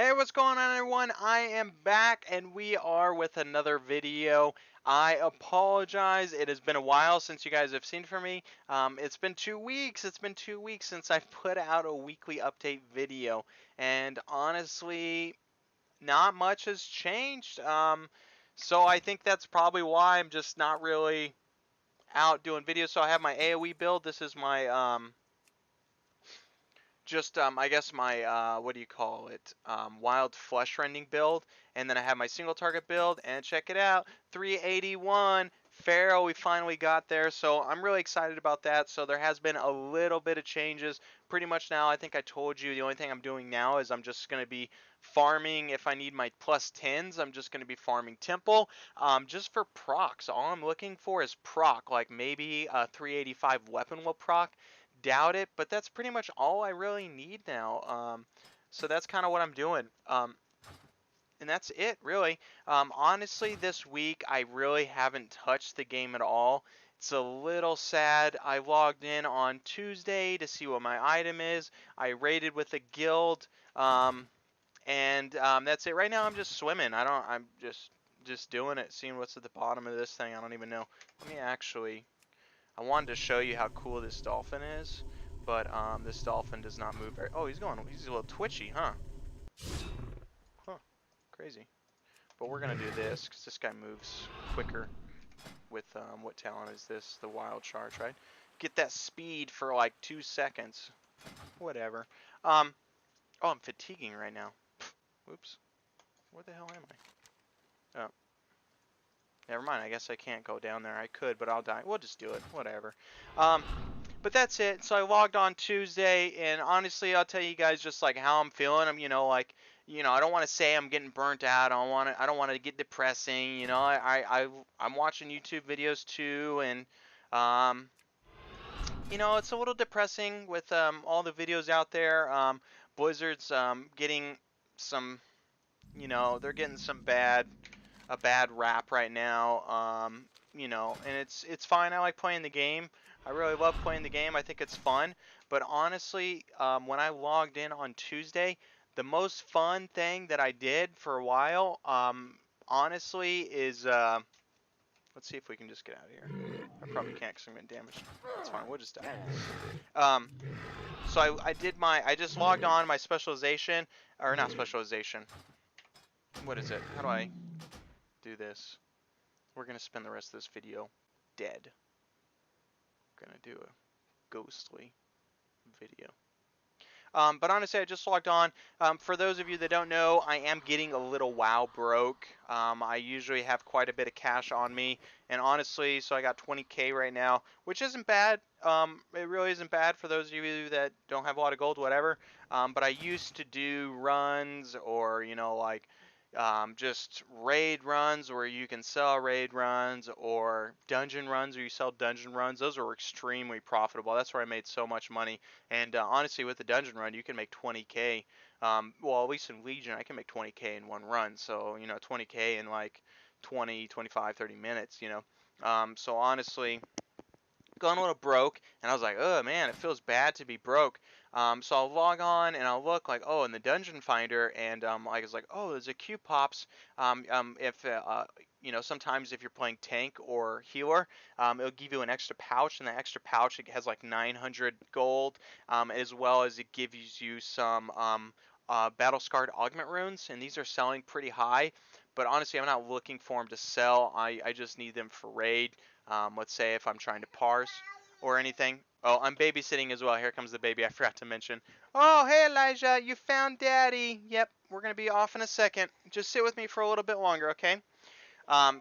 Hey, what's going on, everyone? I am back and we are with another video. I apologize. It has been a while since you guys have seen from me. It's been 2 weeks. It's been 2 weeks since I've put out a weekly update video. And honestly, not much has changed. So I think that's probably why I'm just not really out doing videos. So I have my AoE build. This is my I guess my what do you call it, wild flesh rending build, and then I have my single target build, and check it out, 381 Pharaoh. We finally got there, so I'm really excited about that. So there has been a little bit of changes. Pretty much now, I think I told you the only thing I'm doing now is I'm just going to be farming. If I need my plus 10s, I'm just going to be farming temple, just for procs. All I'm looking for is proc, like maybe a 385 weapon will proc. Doubt it, but that's pretty much all I really need now. So that's kind of what I'm doing. And that's it, really. Honestly, this week I really haven't touched the game at all. It's a little sad. I logged in on Tuesday to see what my item is. I raided with a guild, and that's it. Right now, I'm just swimming. I'm just doing it, seeing what's at the bottom of this thing. I don't even know. Let me actually. I wanted to show you how cool this dolphin is, but this dolphin does not move very. Oh, he's a little twitchy, huh? Huh, crazy. But we're gonna do this because this guy moves quicker with what talent is this? The wild charge, right? Get that speed for like 2 seconds. Whatever. Um. Oh, I'm fatiguing right now. Whoops. Where the hell am I? Oh. Never mind. I guess I can't go down there. I could, but I'll die. We'll just do it. Whatever. Um. But that's it. So I logged on Tuesday, and honestly, I'll tell you guys just like how I'm feeling. I don't want to say I'm getting burnt out. I don't want to get depressing. I'm watching YouTube videos too, and um, it's a little depressing with all the videos out there. Blizzard's getting some, they're getting a bad rap right now. And it's fine. I like playing the game. I really love playing the game. I think it's fun. But honestly, when I logged in on Tuesday, the most fun thing that I did for a while, honestly, is let's see if we can just get out of here. I probably can't because I'm getting damaged. That's fine. We'll just die. Um, so I just logged on my specialization, or not specialization. What is it? How do I do this? We're going to spend the rest of this video dead. We're going to do a ghostly video. But honestly, I just logged on. For those of you that don't know, I am getting a little WoW broke. I usually have quite a bit of cash on me. And honestly, so I got 20K right now, which isn't bad. It really isn't bad for those of you that don't have a lot of gold, whatever. But I used to do runs or, like just raid runs where you can sell raid runs, or dungeon runs where you sell dungeon runs. Those are extremely profitable. That's where I made so much money. And honestly, with the dungeon run, you can make 20K. Well, at least in Legion, I can make 20K in one run. So, 20K in like 20, 25, 30 minutes, So honestly, going a little broke, and I was like, oh man, it feels bad to be broke. So I'll log on and I'll look like, oh, in the dungeon finder, and I was like, oh, there's a Q pops. If sometimes if you're playing tank or healer, it'll give you an extra pouch, and that extra pouch it has like 900 gold, as well as it gives you some battle scarred augment runes, and these are selling pretty high. But honestly, I'm not looking for them to sell. I just need them for raid. Let's say if I'm trying to parse or anything. Oh, I'm babysitting as well. Here comes the baby I forgot to mention. Oh, hey Elijah, you found Daddy. Yep, we're going to be off in a second. Just sit with me for a little bit longer, okay?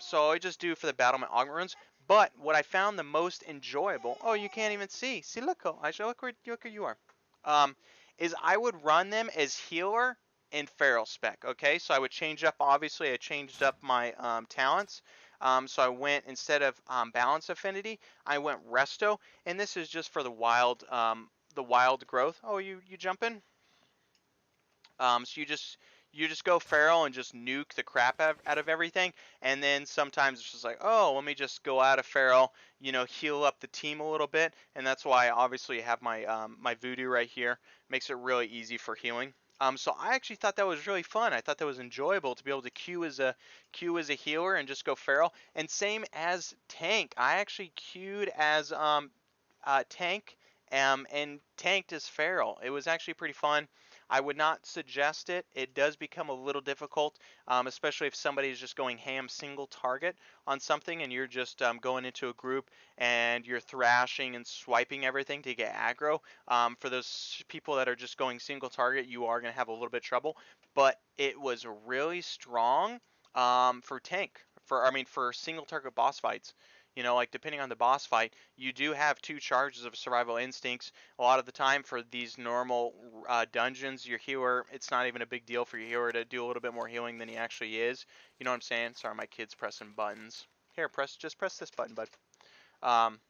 So I just do for the battlement augment runes. But what I found the most enjoyable, oh, you can't even see. See, look, Elijah, look where you are. Um, is I would run them as healer and feral spec, okay? So I would change up, obviously I changed up my talents. So I went, instead of balance affinity, I went resto, and this is just for the wild growth. Oh, you jumping? So you just go feral and just nuke the crap out of everything, and then sometimes it's just like, oh, let me just go out of feral, heal up the team a little bit, and that's why obviously I have my my voodoo right here. Makes it really easy for healing. So I actually thought that was really fun. I thought that was enjoyable to be able to queue as a healer and just go feral. And same as tank. I actually queued as tank and tanked as feral. It was actually pretty fun. I would not suggest it. It does become a little difficult, especially if somebody is just going ham single target on something and you're just going into a group and you're thrashing and swiping everything to get aggro. For those people that are just going single target, you are going to have a little bit of trouble. But it was really strong for tank. For single target boss fights. You know, like depending on the boss fight, you do have 2 charges of survival instincts. A lot of the time for these normal dungeons, your healer, it's not even a big deal for your healer to do a little bit more healing than he actually is. You know what I'm saying? Sorry, my kid's pressing buttons. Here, just press this button, bud. Um,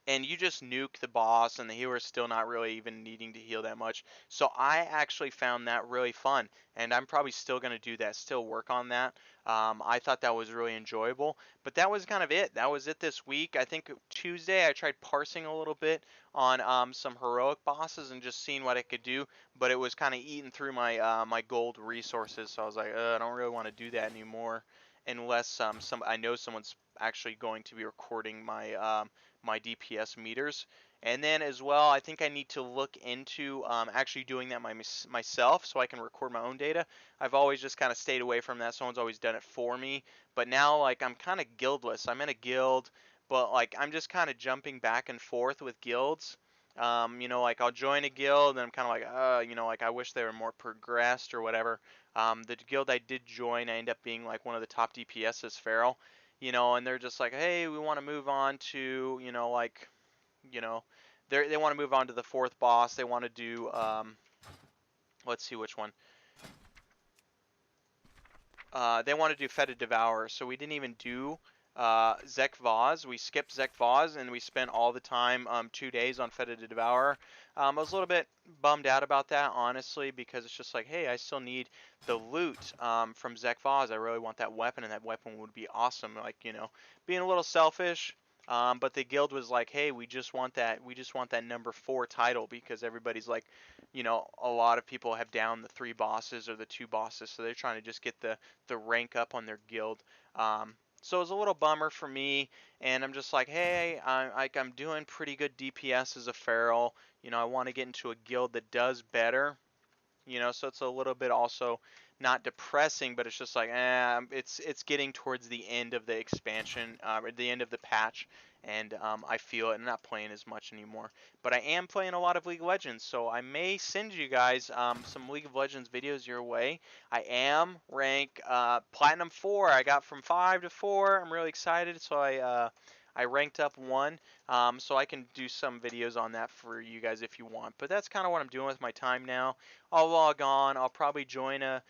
and you just nuke the boss and the healer's still not really even needing to heal that much. So I actually found that really fun, and I'm probably still going to do that, still work on that. I thought that was really enjoyable, but that was kind of it. That was it this week. I think Tuesday I tried parsing a little bit on some heroic bosses and just seeing what I could do, but it was kind of eating through my gold resources, so I was like, I don't really want to do that anymore unless I know someone's actually going to be recording my DPS meters. And then as well, I think I need to look into actually doing that myself so I can record my own data. I've always just kind of stayed away from that. Someone's always done it for me. But now, like, I'm kind of guildless. I'm in a guild, but, like, I'm just kind of jumping back and forth with guilds. You know, like, I'll join a guild, and I'm kind of like, you know, like, I wish they were more progressed or whatever. The guild I did join, I ended up being, like, one of the top DPSs, Feral. You know, and they're just like, hey, we want to move on to, you know, like, you know, they want to move on to the 4th boss. They want to do, let's see which one. They want to do Fetid Devourer, so we didn't even do Zek Vaz. We skipped Zek Vaz, and we spent all the time 2 days on Fetid Devourer. I was a little bit bummed out about that, honestly, because it's just like, hey, I still need the loot from Zek Vaz. I really want that weapon, and that weapon would be awesome. Like, you know, being a little selfish. But the guild was like, hey, we just want that number 4 title, because everybody's like, you know, a lot of people have downed the 3 bosses or the 2 bosses, so they're trying to just get the rank up on their guild. So it was a little bummer for me, and I'm just like, hey, I'm doing pretty good DPS as a feral. You know, I want to get into a guild that does better. You know, so it's a little bit also not depressing, but it's just like, it's getting towards the end of the expansion, or the end of the patch, and I feel it. I'm not playing as much anymore, but I am playing a lot of League of Legends, so I may send you guys some League of Legends videos your way. I am rank Platinum 4. I got from 5 to 4. I'm really excited, so I ranked up 1, so I can do some videos on that for you guys if you want. But that's kind of what I'm doing with my time now. I'll log on. I'll probably join a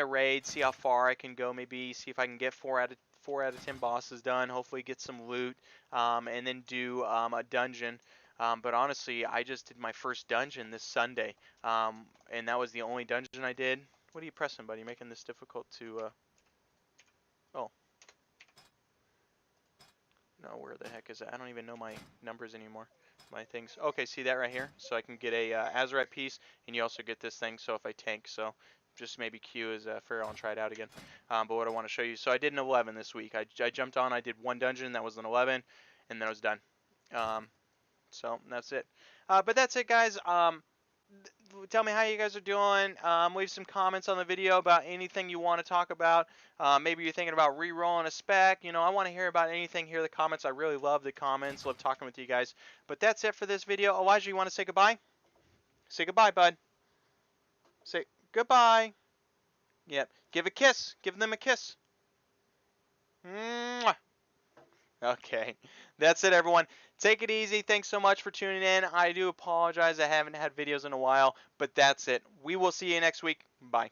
raid, see how far I can go. Maybe see if I can get 4 out of 10 bosses done. Hopefully get some loot, and then do a dungeon. But honestly, I just did my first dungeon this Sunday, and that was the only dungeon I did. What are you pressing, buddy? You're making this difficult to. Oh. No, where the heck is it? I don't even know my numbers anymore. My things. Okay, see that right here? So I can get a Azurite piece, and you also get this thing, so if I tank, so just maybe Q as Feral and try it out again. But what I want to show you, so I did an 11 this week. I jumped on, I did 1 dungeon, that was an 11, and then I was done. So that's it. But that's it, guys. Tell me how you guys are doing. Leave some comments on the video about anything you want to talk about. Maybe you're thinking about re-rolling a spec. You know, I want to hear about anything here in the comments. I really love the comments. Love talking with you guys. But that's it for this video. Elijah, you want to say goodbye? Say goodbye, bud. Say goodbye. Yep. Give a kiss. Give them a kiss. Mwah. Okay, that's it, everyone. Take it easy. Thanks so much for tuning in. I do apologize I haven't had videos in a while, but that's it. We will see you next week. Bye.